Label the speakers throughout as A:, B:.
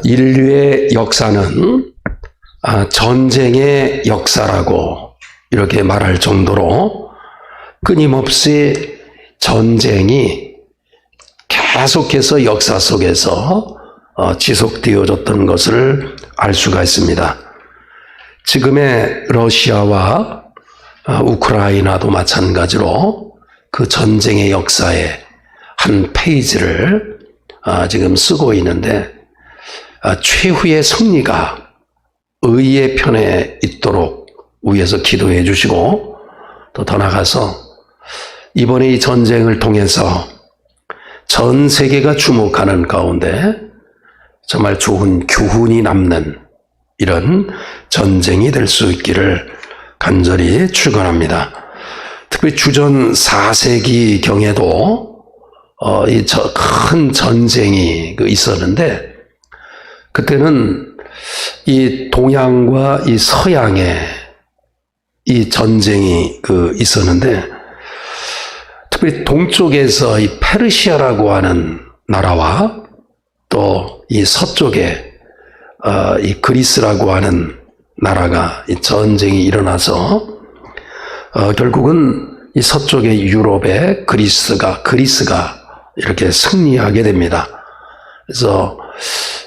A: 인류의 역사는 전쟁의 역사라고 이렇게 말할 정도로 끊임없이 전쟁이 계속해서 역사 속에서 지속되어졌던 것을 알 수가 있습니다. 지금의 러시아와 우크라이나도 마찬가지로 그 전쟁의 역사의 한 페이지를 지금 쓰고 있는데, 최후의 승리가 의의 편에 있도록 위에서 기도해 주시고, 또 더 나가서 이번에 이 전쟁을 통해서 전 세계가 주목하는 가운데 정말 좋은 교훈이 남는 이런 전쟁이 될 수 있기를 간절히 축원합니다. 특히 주전 4세기 경에도 이 큰 전쟁이 있었는데, 그때는 이 동양과 이 서양의 이 전쟁이 있었는데, 특히 동쪽에서 이 페르시아라고 하는 나라와 또 이 서쪽에 이 그리스라고 하는 나라가 이 전쟁이 일어나서 결국은 이 서쪽의 유럽의 그리스가 이렇게 승리하게 됩니다. 그래서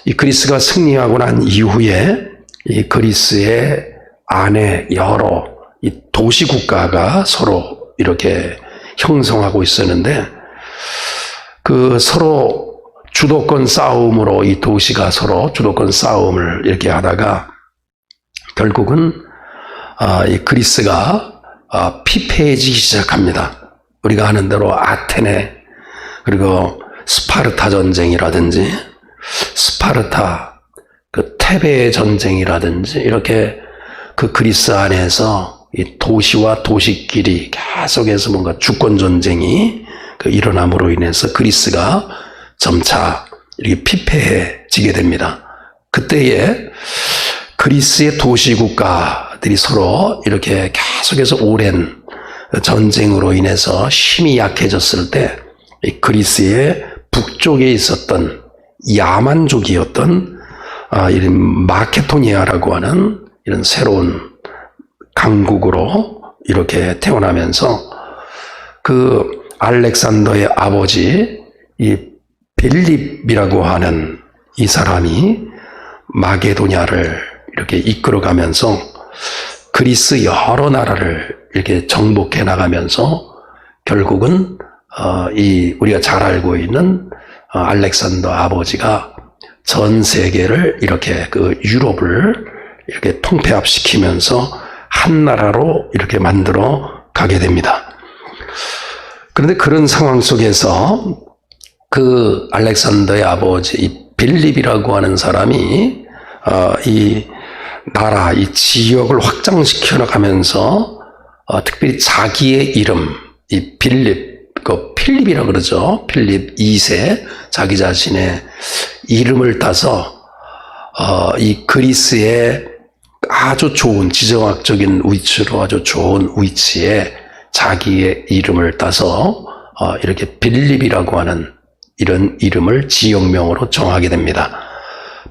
A: 이 그리스가 승리하고 난 이후에 이 그리스의 안에 여러 이 도시 국가가 서로 이렇게 형성하고 있었는데, 서로 주도권 싸움으로 이 도시가 서로 주도권 싸움을 이렇게 하다가 결국은 이 그리스가 피폐해지기 시작합니다. 우리가 아는 대로 아테네, 그리고 스파르타 전쟁이라든지 스파르타 테베 전쟁이라든지 이렇게 그 그리스 안에서 이 도시와 도시끼리 계속해서 뭔가 주권 전쟁이 일어남으로 인해서 그리스가 점차 이렇게 피폐해지게 됩니다. 그때에 그리스의 도시 국가들이 서로 이렇게 계속해서 오랜 전쟁으로 인해서 힘이 약해졌을 때, 이 그리스의 북쪽에 있었던 야만족이었던 이런 마케도니아라고 하는 이런 새로운 강국으로 이렇게 태어나면서 그 알렉산더의 아버지 이 빌립이라고 하는 이 사람이 마게도냐를 이렇게 이끌어가면서 그리스 여러 나라를 이렇게 정복해 나가면서 결국은 우리가 잘 알고 있는 알렉산더 아버지가 전 세계를 이렇게 유럽을 이렇게 통폐합시키면서 한 나라로 이렇게 만들어 가게 됩니다. 그런데 그런 상황 속에서 그 알렉산더의 아버지 이 빌립이라고 하는 사람이 이 나라, 이 지역을 확장시켜 나가면서 특별히 자기의 이름, 이 필립이라고 그러죠. 필립 2세, 자기 자신의 이름을 따서 이 그리스의 아주 좋은 지정학적인 위치로 아주 좋은 위치에 자기의 이름을 따서 이렇게 빌립이라고 하는 이런 이름을 지역명으로 정하게 됩니다.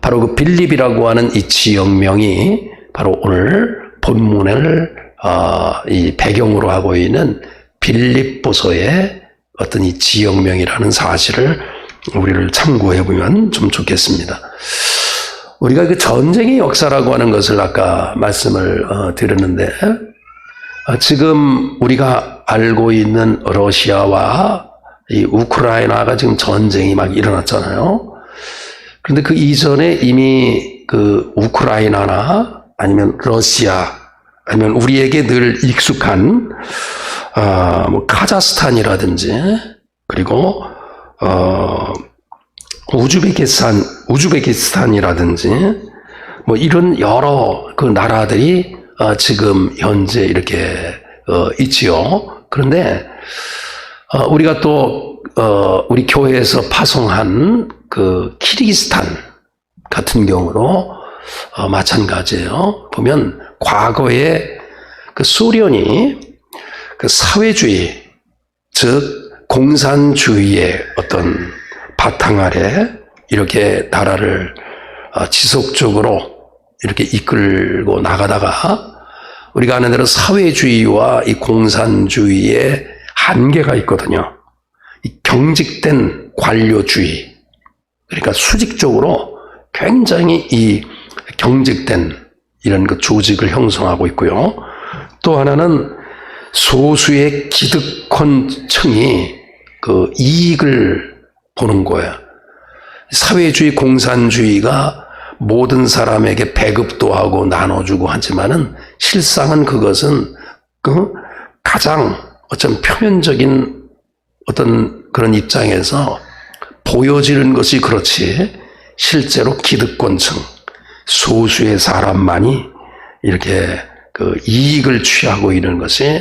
A: 바로 그 빌립이라고 하는 이 지역명이 바로 오늘 본문을 이 배경으로 하고 있는 빌립보서의 어떤 이 지역명이라는 사실을 우리를 참고해 보면 좀 좋겠습니다. 우리가 그 전쟁의 역사라고 하는 것을 아까 말씀을 드렸는데, 지금 우리가 알고 있는 러시아와 이 우크라이나가 지금 전쟁이 막 일어났잖아요. 그런데 그 이전에 이미 그 우크라이나나 아니면 러시아 아니면 우리에게 늘 익숙한 뭐 카자흐스탄이라든지 그리고 우즈베키스탄이라든지 뭐 이런 여러 그 나라들이 지금 현재 이렇게 있지요. 그런데 우리가 또 우리 교회에서 파송한 그 키르기스탄 같은 경우도 마찬가지예요. 보면 과거에 그 소련이 그 사회주의, 즉 공산주의의 어떤 바탕 아래 이렇게 나라를 지속적으로 이렇게 이끌고 나가다가 우리가 아는 대로 사회주의와 이 공산주의의 한계가 있거든요. 이 경직된 관료주의, 그러니까 수직적으로 굉장히 이 경직된 이런 그 조직을 형성하고 있고요. 또 하나는 소수의 기득권층이 그 이익을 보는 거예요. 사회주의, 공산주의가 모든 사람에게 배급도 하고 나눠주고 하지만은 실상은 그것은 가장 어떤 표면적인 어떤 그런 입장에서 보여지는 것이 그렇지 실제로 기득권층, 소수의 사람만이 이렇게 그 이익을 취하고 있는 것이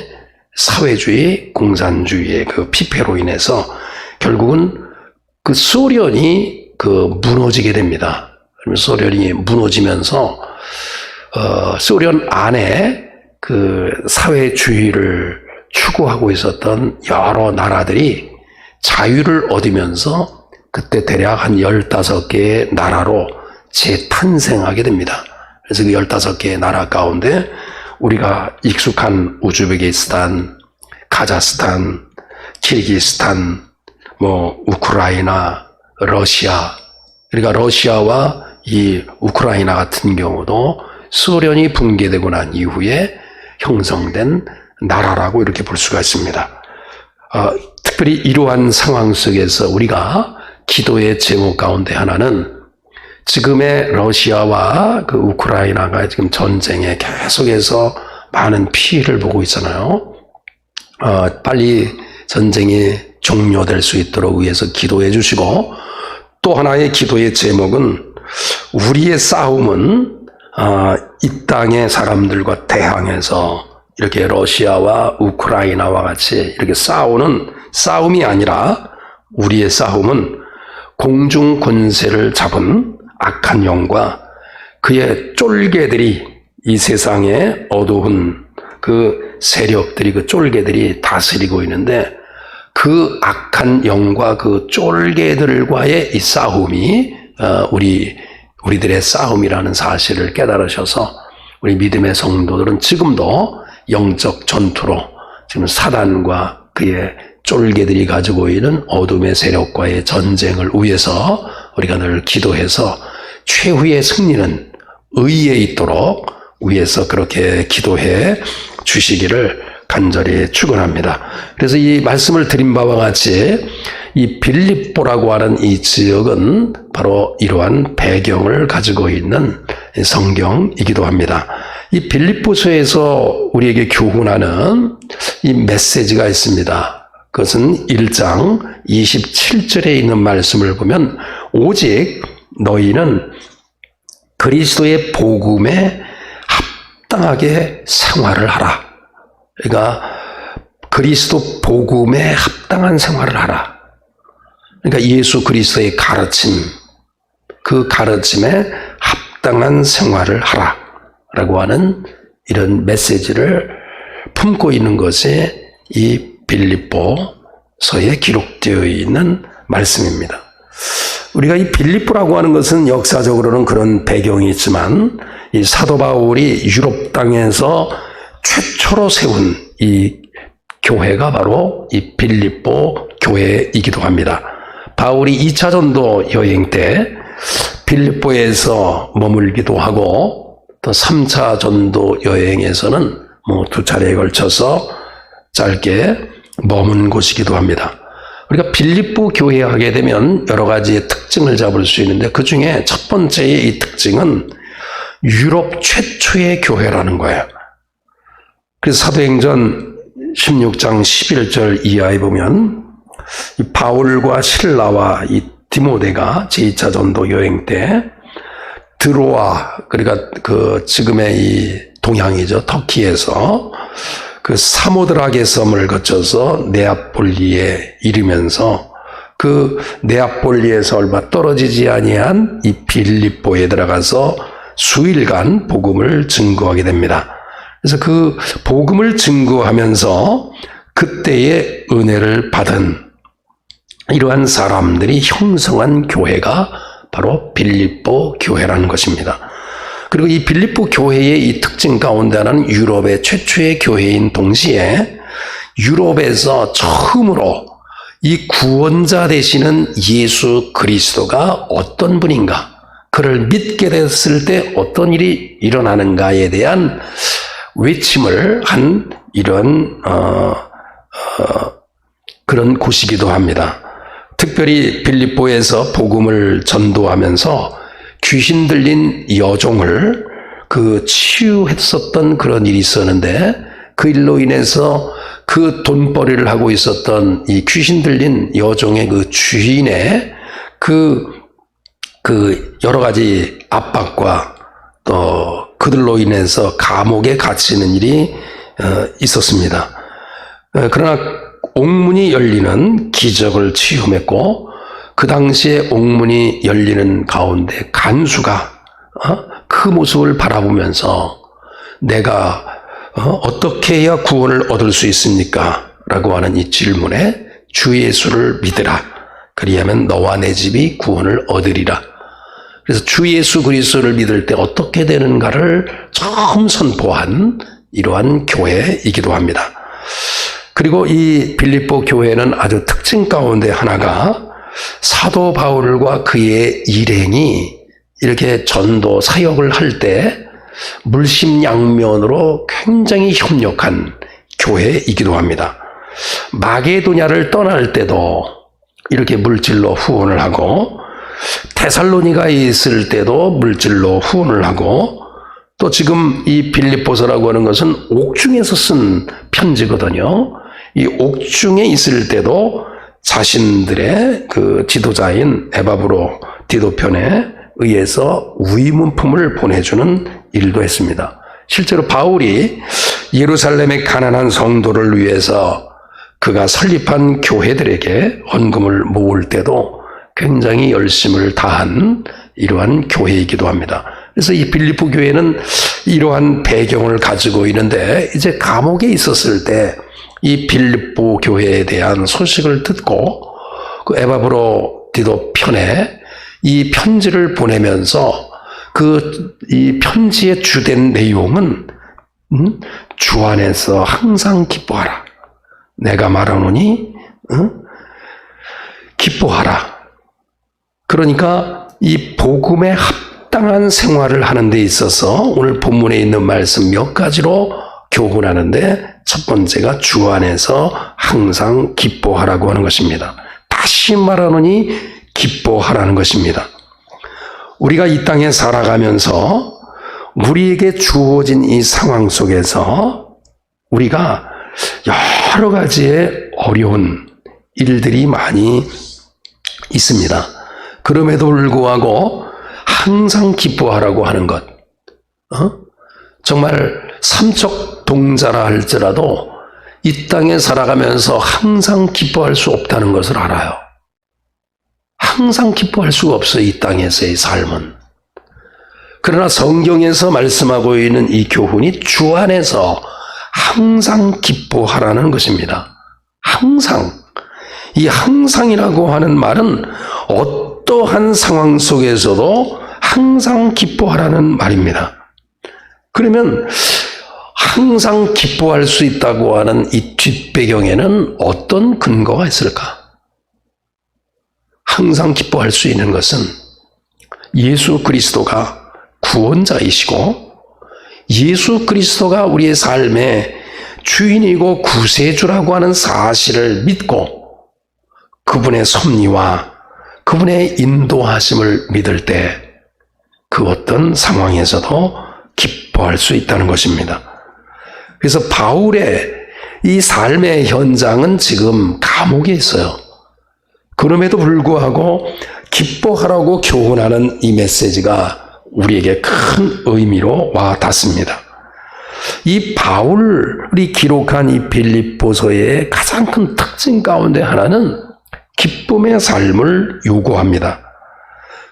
A: 사회주의, 공산주의의 그 피폐로 인해서 결국은 그 소련이 그 무너지게 됩니다. 소련이 무너지면서 소련 안에 그 사회주의를 추구하고 있었던 여러 나라들이 자유를 얻으면서 그때 대략 한 15개의 나라로 재탄생하게 됩니다. 그래서 그 15개의 나라 가운데 우리가 익숙한 우즈베키스탄, 카자흐스탄, 키르기스탄, 우크라이나, 러시아, 그러니까 러시아와 이 우크라이나 같은 경우도 소련이 붕괴되고 난 이후에 형성된 나라라고 이렇게 볼 수가 있습니다. 특별히 이러한 상황 속에서 우리가 기도의 제목 가운데 하나는 지금의 러시아와 그 우크라이나가 지금 전쟁에 계속해서 많은 피해를 보고 있잖아요. 빨리 전쟁이 종료될 수 있도록 위해서 기도해 주시고, 또 하나의 기도의 제목은 우리의 싸움은 이 땅의 사람들과 대항해서 이렇게 러시아와 우크라이나와 같이 이렇게 싸우는 싸움이 아니라 우리의 싸움은 공중 권세를 잡은 악한 영과 그의 쫄개들이 이 세상에 어두운 그 세력들이, 그 쫄개들이 다스리고 있는데 그 악한 영과 그 쫄개들과의 이 싸움이 우리들의 싸움이라는 사실을 깨달으셔서 우리 믿음의 성도들은 지금도 영적 전투로 지금 사단과 그의 쫄개들이 가지고 있는 어둠의 세력과의 전쟁을 위해서 우리가 늘 기도해서 최후의 승리는 의에 있도록 위해서 그렇게 기도해 주시기를 간절히 축원합니다. 그래서 이 말씀을 드린 바와 같이 이 빌립보라고 하는 이 지역은 바로 이러한 배경을 가지고 있는 성경이기도 합니다. 이 빌립보서에서 우리에게 교훈하는 이 메시지가 있습니다. 그것은 1장 27절에 있는 말씀을 보면 오직 너희는 그리스도의 복음에 합당하게 생활을 하라. 그러니까 그리스도 복음에 합당한 생활을 하라. 그러니까 예수 그리스도의 가르침, 그 가르침에 합당한 생활을 하라 라고 하는 이런 메시지를 품고 있는 것이 이 빌립보서에 기록되어 있는 말씀입니다. 우리가 이 빌립보라고 하는 것은 역사적으로는 그런 배경이 있지만 이 사도 바울이 유럽 땅에서 최초로 세운 이 교회가 바로 이 빌립보 교회이기도 합니다. 바울이 2차 전도 여행 때 빌립보에서 머물기도 하고 또 3차 전도 여행에서는 2차례에 걸쳐서 짧게 머문 곳이기도 합니다. 우리가 빌립보 교회에 하게 되면 여러 가지의 특징을 잡을 수 있는데 그 중에 첫 번째의 이 특징은 유럽 최초의 교회라는 거예요. 그래서 사도행전 16장 11절 이하에 보면 이 바울과 실라와 이 디모데가 제2차 전도 여행 때 드로아, 그러니까 그 지금의 이 동양이죠, 터키에서 그 사모드라게 섬을 거쳐서 네아폴리에 이르면서 그 네아폴리에서 얼마 떨어지지 아니한 이 빌립보에 들어가서 수일간 복음을 증거하게 됩니다. 그래서 그 복음을 증거하면서 그때의 은혜를 받은 이러한 사람들이 형성한 교회가 바로 빌립보 교회라는 것입니다. 그리고 이 빌립보 교회의 이 특징 가운데 하나는 유럽의 최초의 교회인 동시에 유럽에서 처음으로 이 구원자 되시는 예수 그리스도가 어떤 분인가, 그를 믿게 됐을 때 어떤 일이 일어나는가에 대한 외침을 한 이런 그런 곳이기도 합니다. 특별히 빌립보에서 복음을 전도하면서 귀신 들린 여종을 치유했었던 그런 일이 있었는데, 그 일로 인해서 그 돈벌이를 하고 있었던 이 귀신 들린 여종의 그 주인의 여러 가지 압박과 또 그들로 인해서 감옥에 갇히는 일이 있었습니다. 그러나 옥문이 열리는 기적을 체험했고, 그 당시에 옥문이 열리는 가운데 간수가 그 모습을 바라보면서 내가 어떻게 해야 구원을 얻을 수 있습니까? 라고 하는 이 질문에 주 예수를 믿으라. 그리하면 너와 내 집이 구원을 얻으리라. 그래서 주 예수 그리스도를 믿을 때 어떻게 되는가를 처음 선포한 이러한 교회이기도 합니다. 그리고 이 빌립보 교회는 아주 특징 가운데 하나가 사도 바울과 그의 일행이 이렇게 전도 사역을 할 때 물심양면으로 굉장히 협력한 교회이기도 합니다. 마게도냐를 떠날 때도 이렇게 물질로 후원을 하고, 데살로니가에 있을 때도 물질로 후원을 하고, 또 지금 이 빌립보서라고 하는 것은 옥중에서 쓴 편지거든요. 이 옥중에 있을 때도 자신들의 지도자인 에바브로 디도편에 의해서 위문품을 보내주는 일도 했습니다. 실제로 바울이 예루살렘의 가난한 성도를 위해서 그가 설립한 교회들에게 헌금을 모을 때도 굉장히 열심을 다한 이러한 교회이기도 합니다. 그래서 이 빌립보 교회는 이러한 배경을 가지고 있는데, 이제 감옥에 있었을 때 이 빌립보 교회에 대한 소식을 듣고 그 에바브로 디도 편에 이 편지를 보내면서 이 편지의 주된 내용은 주 안에서 항상 기뻐하라. 내가 말하노니 기뻐하라. 그러니까 이 복음에 합당한 생활을 하는 데 있어서 오늘 본문에 있는 말씀 몇 가지로 교훈하는데, 첫 번째가 주 안에서 항상 기뻐하라고 하는 것입니다. 다시 말하노니 기뻐하라는 것입니다. 우리가 이 땅에 살아가면서 우리에게 주어진 이 상황 속에서 우리가 여러 가지의 어려운 일들이 많이 있습니다. 그럼에도 불구하고 항상 기뻐하라고 하는 것, 정말 삼척동자라 할지라도 이 땅에 살아가면서 항상 기뻐할 수 없다는 것을 알아요. 항상 기뻐할 수가 없어요, 이 땅에서의 삶은. 그러나 성경에서 말씀하고 있는 이 교훈이 주 안에서 항상 기뻐하라는 것입니다. 항상. 이 항상이라고 하는 말은 어떠한 상황 속에서도 항상 기뻐하라는 말입니다. 그러면 항상 기뻐할 수 있다고 하는 이 뒷배경에는 어떤 근거가 있을까? 항상 기뻐할 수 있는 것은 예수 그리스도가 구원자이시고, 예수 그리스도가 우리의 삶의 주인이고 구세주라고 하는 사실을 믿고 그분의 섭리와 그분의 인도하심을 믿을 때 그 어떤 상황에서도 기뻐할 수 있다는 것입니다. 그래서 바울의 이 삶의 현장은 지금 감옥에 있어요. 그럼에도 불구하고 기뻐하라고 교훈하는 이 메시지가 우리에게 큰 의미로 와 닿습니다. 이 바울이 기록한 이 빌립보서의 가장 큰 특징 가운데 하나는 기쁨의 삶을 요구합니다.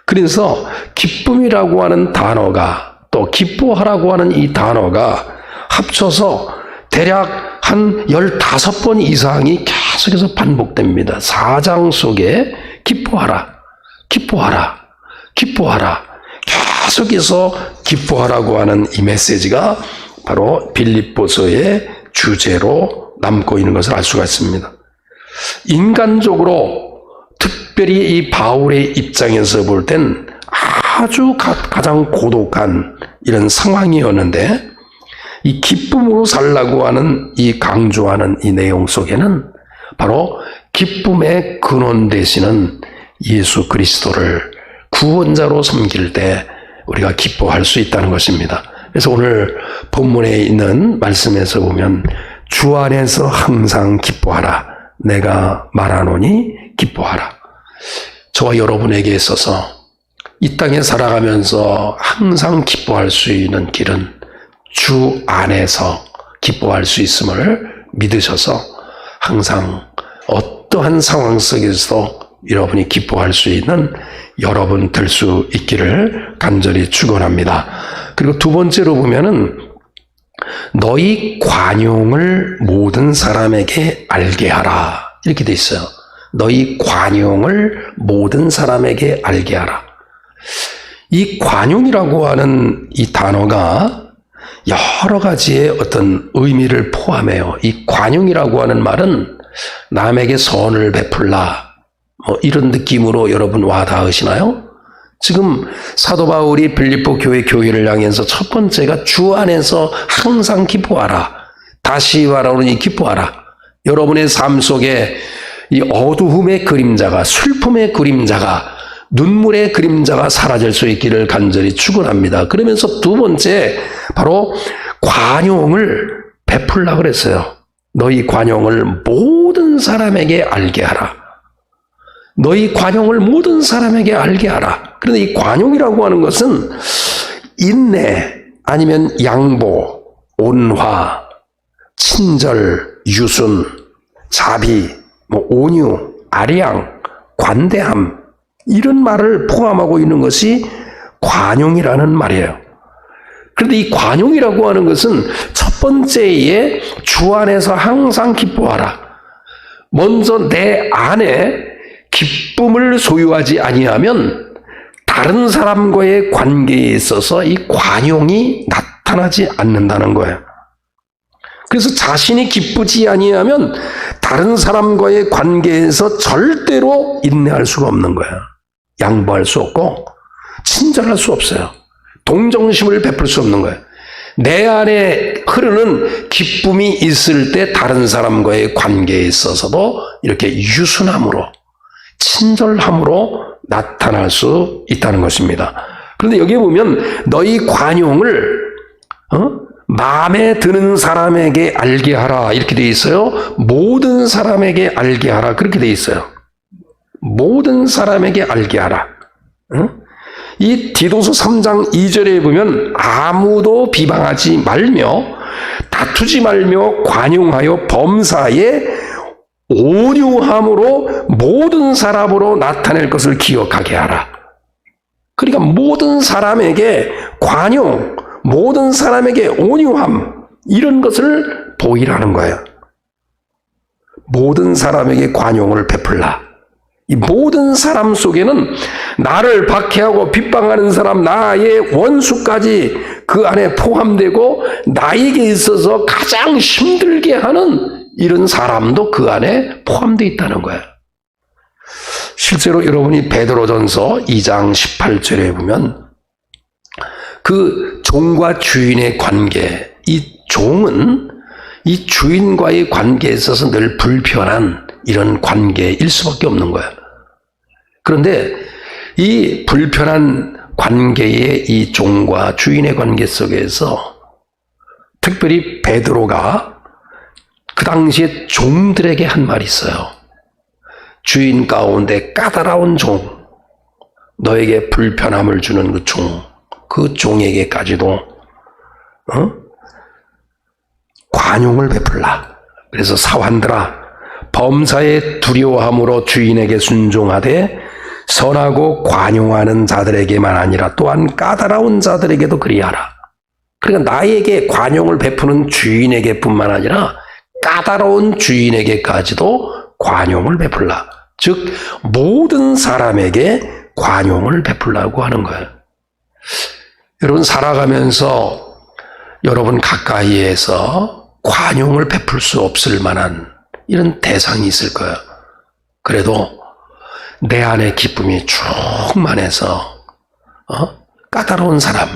A: 그래서 기쁨이라고 하는 단어가, 또 기뻐하라고 하는 이 단어가 합쳐서 대략 한 15번 이상이 계속해서 반복됩니다. 4장 속에 기뻐하라, 기뻐하라, 기뻐하라. 계속해서 기뻐하라고 하는 이 메시지가 바로 빌립보서의 주제로 남고 있는 것을 알 수가 있습니다. 인간적으로 특별히 이 바울의 입장에서 볼 땐 아주 가장 고독한 이런 상황이었는데, 이 기쁨으로 살라고 하는 이 강조하는 이 내용 속에는 바로 기쁨의 근원 되시는 예수 그리스도를 구원자로 섬길 때 우리가 기뻐할 수 있다는 것입니다. 그래서 오늘 본문에 있는 말씀에서 보면 주 안에서 항상 기뻐하라. 내가 말하노니 기뻐하라. 저와 여러분에게 있어서 이 땅에 살아가면서 항상 기뻐할 수 있는 길은 주 안에서 기뻐할 수 있음을 믿으셔서 항상 어떠한 상황 속에서도 여러분이 기뻐할 수 있는 여러분 될 수 있기를 간절히 축원합니다. 그리고 두 번째로 보면은 너희 관용을 모든 사람에게 알게 하라. 이렇게 돼 있어요. 너희 관용을 모든 사람에게 알게 하라. 이 관용이라고 하는 이 단어가 여러 가지의 어떤 의미를 포함해요. 이 관용이라고 하는 말은 남에게 선을 베풀라, 이런 느낌으로 여러분 와닿으시나요? 지금 사도 바울이 빌립보 교회를 향해서 첫 번째가 주 안에서 항상 기뻐하라. 다시 말하노니 기뻐하라. 여러분의 삶 속에 이 어두움의 그림자가, 슬픔의 그림자가, 눈물의 그림자가 사라질 수 있기를 간절히 축원합니다. 그러면서 두 번째 바로 관용을 베풀라 그랬어요. 너희 관용을 모든 사람에게 알게 하라. 너희 관용을 모든 사람에게 알게 하라. 그런데 이 관용이라고 하는 것은 인내, 아니면 양보, 온화, 친절, 유순, 자비, 온유, 아량, 관대함, 이런 말을 포함하고 있는 것이 관용이라는 말이에요. 그런데 이 관용이라고 하는 것은 첫 번째에 주 안에서 항상 기뻐하라. 먼저 내 안에 기쁨을 소유하지 아니하면 다른 사람과의 관계에 있어서 이 관용이 나타나지 않는다는 거예요. 그래서 자신이 기쁘지 아니하면 다른 사람과의 관계에서 절대로 인내할 수가 없는 거예요. 양보할 수 없고 친절할 수 없어요. 동정심을 베풀 수 없는 거예요. 내 안에 흐르는 기쁨이 있을 때 다른 사람과의 관계에 있어서도 이렇게 유순함으로, 친절함으로 나타날 수 있다는 것입니다. 그런데 여기에 보면 너희 관용을 마음에 드는 사람에게 알게 하라 이렇게 되어 있어요. 모든 사람에게 알게 하라 그렇게 되어 있어요. 모든 사람에게 알게 하라. 이 디도서 3장 2절에 보면 아무도 비방하지 말며 다투지 말며 관용하여 범사에 온유함으로 모든 사람으로 나타낼 것을 기억하게 하라. 그러니까 모든 사람에게 관용, 모든 사람에게 온유함, 이런 것을 보이라는 거예요. 모든 사람에게 관용을 베풀라. 이 모든 사람 속에는 나를 박해하고 빗방하는 사람, 나의 원수까지 그 안에 포함되고 나에게 있어서 가장 힘들게 하는 이런 사람도 그 안에 포함되어 있다는 거예요. 실제로 여러분이 베드로전서 2장 18절에 보면 그 종과 주인의 관계, 이 종은 이 주인과의 관계에 있어서 늘 불편한 이런 관계일 수밖에 없는 거예요. 그런데 이 불편한 관계의 이 종과 주인의 관계 속에서 특별히 베드로가 그 당시에 종들에게 한 말이 있어요. 주인 가운데 까다로운 종, 너에게 불편함을 주는 그 종, 그 종에게까지도 관용을 베풀라. 그래서 사환들아, 범사에 두려워함으로 주인에게 순종하되 선하고 관용하는 자들에게만 아니라 또한 까다로운 자들에게도 그리하라. 그러니까 나에게 관용을 베푸는 주인에게 뿐만 아니라 까다로운 주인에게까지도 관용을 베풀라. 즉 모든 사람에게 관용을 베풀라고 하는 거예요. 여러분 살아가면서 여러분 가까이에서 관용을 베풀 수 없을 만한 이런 대상이 있을 거예요. 그래도 내 안에 기쁨이 충만해서 까다로운 사람,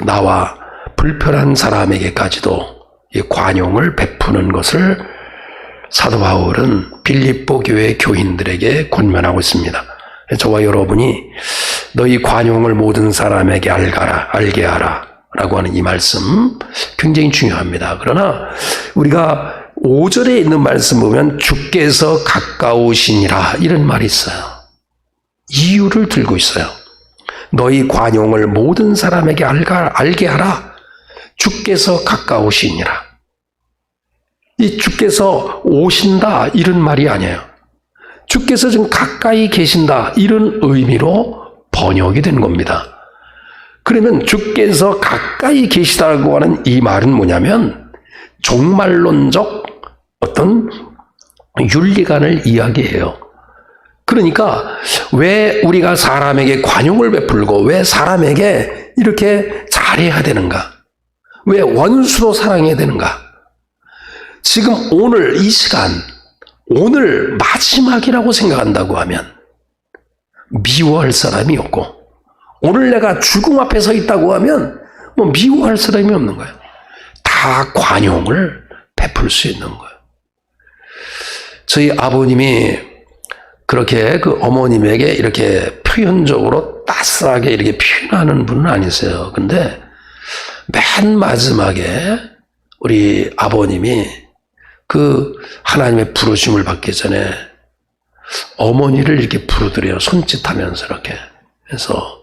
A: 나와 불편한 사람에게까지도 이 관용을 베푸는 것을 사도 바울은 빌립보 교회 교인들에게 권면하고 있습니다. 저와 여러분이 너희 관용을 모든 사람에게 알게 하라 라고 하는 이 말씀 굉장히 중요합니다. 그러나 우리가 5절에 있는 말씀 보면 주께서 가까우시니라 이런 말이 있어요. 이유를 들고 있어요. 너희 관용을 모든 사람에게 알게 하라. 주께서 가까우시니라. 이 주께서 오신다 이런 말이 아니에요. 주께서 지금 가까이 계신다 이런 의미로 번역이 된 겁니다. 그러면 주께서 가까이 계시다고 하는 이 말은 뭐냐면 종말론적 어떤 윤리관을 이야기해요. 그러니까 왜 우리가 사람에게 관용을 베풀고 왜 사람에게 이렇게 잘해야 되는가? 왜 원수로 사랑해야 되는가? 지금 오늘 이 시간, 오늘 마지막이라고 생각한다고 하면 미워할 사람이 없고, 오늘 내가 죽음 앞에 서 있다고 하면 미워할 사람이 없는 거예요. 다 관용을 베풀 수 있는 거예요. 저희 아버님이 그렇게 그 어머님에게 이렇게 표현적으로 따스하게 이렇게 표현하는 분은 아니세요. 근데 맨 마지막에 우리 아버님이 그 하나님의 부르심을 받기 전에 어머니를 이렇게 부르더래요. 손짓하면서 이렇게. 그래서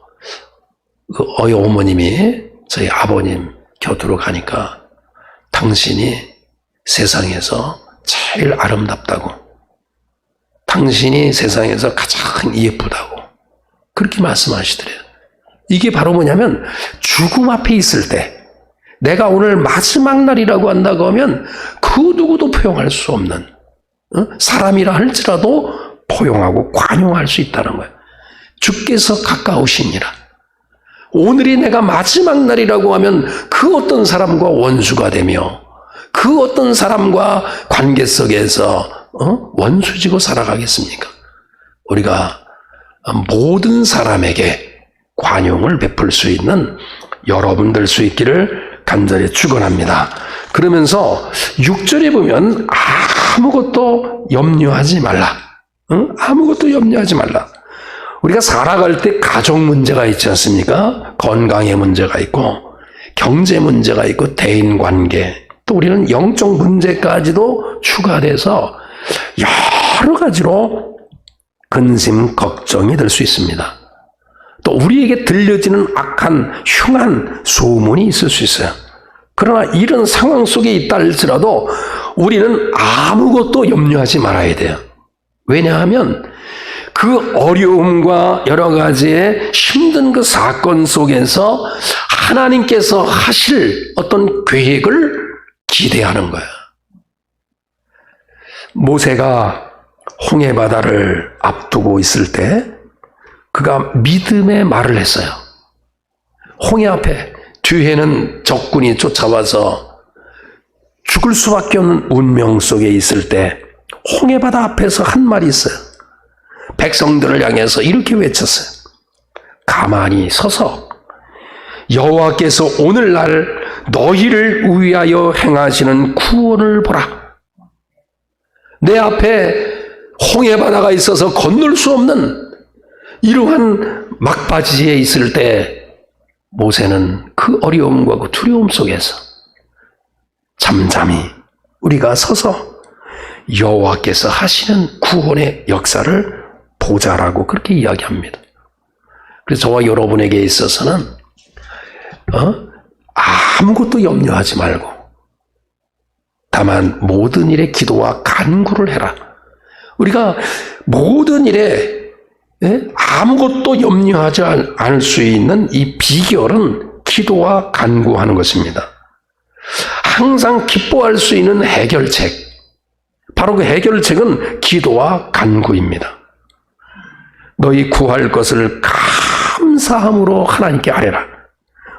A: 그 어머님이 저희 아버님 곁으로 가니까 당신이 세상에서 제일 아름답다고, 당신이 세상에서 가장 예쁘다고 그렇게 말씀하시더래요. 이게 바로 뭐냐면 죽음 앞에 있을 때 내가 오늘 마지막 날이라고 한다고 하면 그 누구도 포용할 수 없는 사람이라 할지라도 포용하고 관용할 수 있다는 거예요. 주께서 가까우시니라. 오늘이 내가 마지막 날이라고 하면 그 어떤 사람과 원수가 되며 그 어떤 사람과 관계 속에서 원수지고 살아가겠습니까? 우리가 모든 사람에게 관용을 베풀 수 있는 여러분 될 수 있기를 간절히 축원합니다. 그러면서 6절에 보면 아무것도 염려하지 말라. 아무것도 염려하지 말라. 우리가 살아갈 때 가족 문제가 있지 않습니까? 건강의 문제가 있고 경제 문제가 있고 대인관계, 또 우리는 영적 문제까지도 추가돼서 여러 가지로 근심, 걱정이 될 수 있습니다. 또 우리에게 들려지는 악한, 흉한 소문이 있을 수 있어요. 그러나 이런 상황 속에 있다 할지라도 우리는 아무것도 염려하지 말아야 돼요. 왜냐하면 그 어려움과 여러 가지의 힘든 그 사건 속에서 하나님께서 하실 어떤 계획을 기대하는 거예요. 모세가 홍해 바다를 앞두고 있을 때 그가 믿음의 말을 했어요. 홍해 앞에 뒤에는 적군이 쫓아와서 죽을 수밖에 없는 운명 속에 있을 때 홍해 바다 앞에서 한 말이 있어요. 백성들을 향해서 이렇게 외쳤어요. 가만히 서서 여호와께서 오늘날 너희를 위하여 행하시는 구원을 보라. 내 앞에 홍해 바다가 있어서 건널 수 없는 이러한 막바지에 있을 때 모세는 그 어려움과 그 두려움 속에서 잠잠히 우리가 서서 여호와께서 하시는 구원의 역사를 보자라고 그렇게 이야기합니다. 그래서 저와 여러분에게 있어서는 아무것도 염려하지 말고 다만 모든 일에 기도와 간구를 해라. 우리가 모든 일에 아무것도 염려하지 않을 수 있는 이 비결은 기도와 간구하는 것입니다. 항상 기뻐할 수 있는 해결책, 바로 그 해결책은 기도와 간구입니다. 너희 구할 것을 감사함으로 하나님께 아뢰라.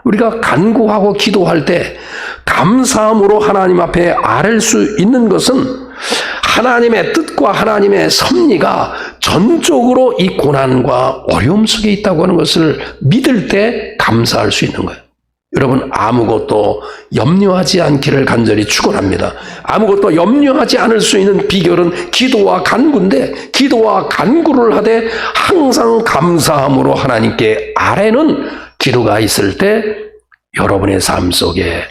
A: 우리가 간구하고 기도할 때 감사함으로 하나님 앞에 아뢰 수 있는 것은 하나님의 뜻과 하나님의 섭리가 전적으로 이 고난과 어려움 속에 있다고 하는 것을 믿을 때 감사할 수 있는 거예요. 여러분, 아무것도 염려하지 않기를 간절히 축원합니다. 아무것도 염려하지 않을 수 있는 비결은 기도와 간구인데, 기도와 간구를 하되 항상 감사함으로 하나님께 아뢰는 기도가 있을 때 여러분의 삶 속에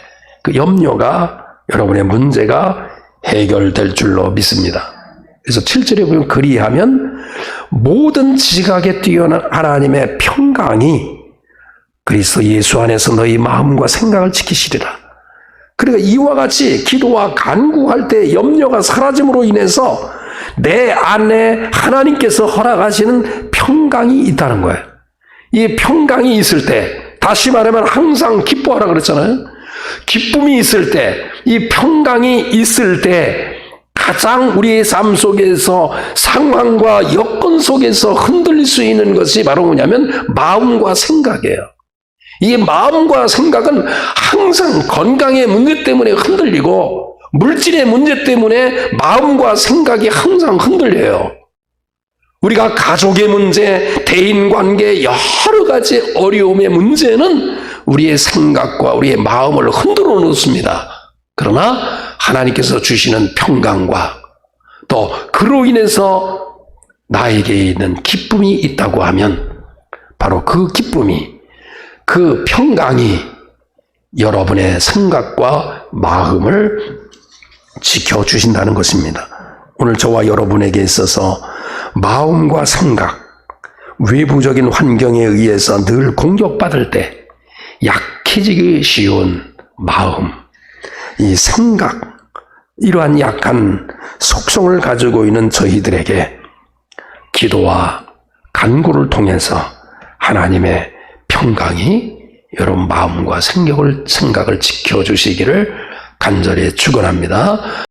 A: 그 염려가, 여러분의 문제가 해결될 줄로 믿습니다. 그래서 7절에 보면 그리하면 모든 지각에 뛰어난 하나님의 평강이 그리스도 예수 안에서 너희 마음과 생각을 지키시리라. 그러니까 이와 같이 기도와 간구할 때 염려가 사라짐으로 인해서 내 안에 하나님께서 허락하시는 평강이 있다는 거예요. 이 평강이 있을 때, 다시 말하면 항상 기뻐하라 그랬잖아요. 기쁨이 있을 때, 이 평강이 있을 때 가장 우리의 삶 속에서 상황과 여건 속에서 흔들릴 수 있는 것이 바로 뭐냐면 마음과 생각이에요. 이 마음과 생각은 항상 건강의 문제 때문에 흔들리고 물질의 문제 때문에 마음과 생각이 항상 흔들려요. 우리가 가족의 문제, 대인관계, 여러 가지 어려움의 문제는 우리의 생각과 우리의 마음을 흔들어 놓습니다. 그러나 하나님께서 주시는 평강과 또 그로 인해서 나에게 있는 기쁨이 있다고 하면 바로 그 기쁨이, 그 평강이 여러분의 생각과 마음을 지켜주신다는 것입니다. 오늘 저와 여러분에게 있어서 마음과 생각, 외부적인 환경에 의해서 늘 공격받을 때 약해지기 쉬운 마음, 이 생각, 이러한 약한 속성을 가지고 있는 저희들에게 기도와 간구를 통해서 하나님의 평강이 여러분 마음과 생각을 지켜주시기를 간절히 축원합니다.